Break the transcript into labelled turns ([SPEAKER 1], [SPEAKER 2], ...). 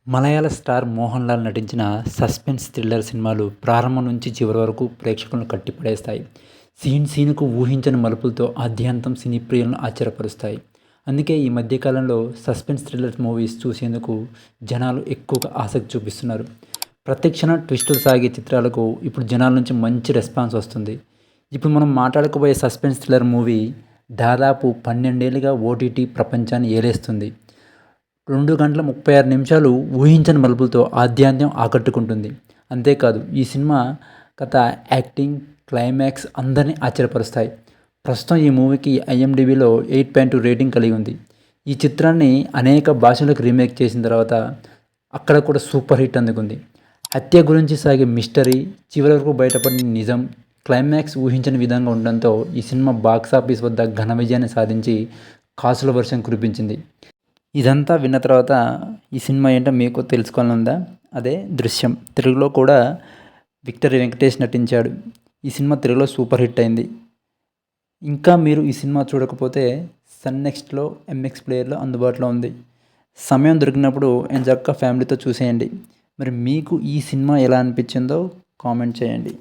[SPEAKER 1] మలయాళ star Mohan Lal నటించిన suspense thriller సినిమాలు ప్రారంభం నుంచి చివరి వరకు ప్రేక్షకులను కట్టిపడేస్తాయి. సీన్కు ఊహించని మలుపులతో ఆద్యంతం సినీ ప్రియులను ఆశ్చర్యపరుస్తాయి. అందుకే ఈ మధ్యకాలంలో సస్పెన్స్ థ్రిల్లర్ మూవీస్ చూసేందుకు జనాలు ఎక్కువగా ఆసక్తి చూపిస్తున్నారు. ప్రతి క్షణం ట్విస్టులు సాగే చిత్రాలకు ఇప్పుడు జనాల నుంచి మంచి రెస్పాన్స్ వస్తుంది. ఇప్పుడు మనం మాట్లాడుకోబోయే సస్పెన్స్ థ్రిల్లర్ మూవీ దాదాపు 12 ఏళ్లుగా ఓటీటీ ప్రపంచాన్ని ఏలేస్తుంది. 2 గంటల 36 నిమిషాలు ఊహించని మలుపులతో ఆద్యంతం ఆకట్టుకుంటుంది. అంతేకాదు ఈ సినిమా కథ, యాక్టింగ్, క్లైమాక్స్ అందరినీ ఆశ్చర్యపరుస్తాయి. ప్రస్తుతం ఈ మూవీకి ఐఎండిబిలో 8.2 రేటింగ్ కలిగి ఉంది. ఈ చిత్రాన్ని అనేక భాషలకు రీమేక్ చేసిన తర్వాత అక్కడ కూడా సూపర్ హిట్ అందుకుంది. హత్య గురించి సాగే మిస్టరీ, చివరి వరకు బయటపడిన నిజం, క్లైమాక్స్ ఊహించని విధంగా ఉండడంతో ఈ సినిమా బాక్సాఫీస్ వద్ద ఘన విజయాన్ని సాధించి కాసుల వర్షం కురిపించింది. ఇదంతా విన్న తర్వాత ఈ సినిమా ఏంటో మీకు తెలుసుకోవాలని ఉందా? అదే 'దృశ్యం'. తెలుగులో కూడా విక్టరీ వెంకటేష్ నటించాడు. ఈ సినిమా తెలుగులో సూపర్ హిట్ అయింది. ఇంకా మీరు ఈ సినిమా చూడకపోతే సన్ నెక్స్ట్లో, ఎంఎక్స్ ప్లేయర్లో అందుబాటులో ఉంది. సమయం దొరికినప్పుడు ఎంచక్కా ఫ్యామిలీతో చూసేయండి. మరి మీకు ఈ సినిమా ఎలా అనిపించిందో కామెంట్ చేయండి.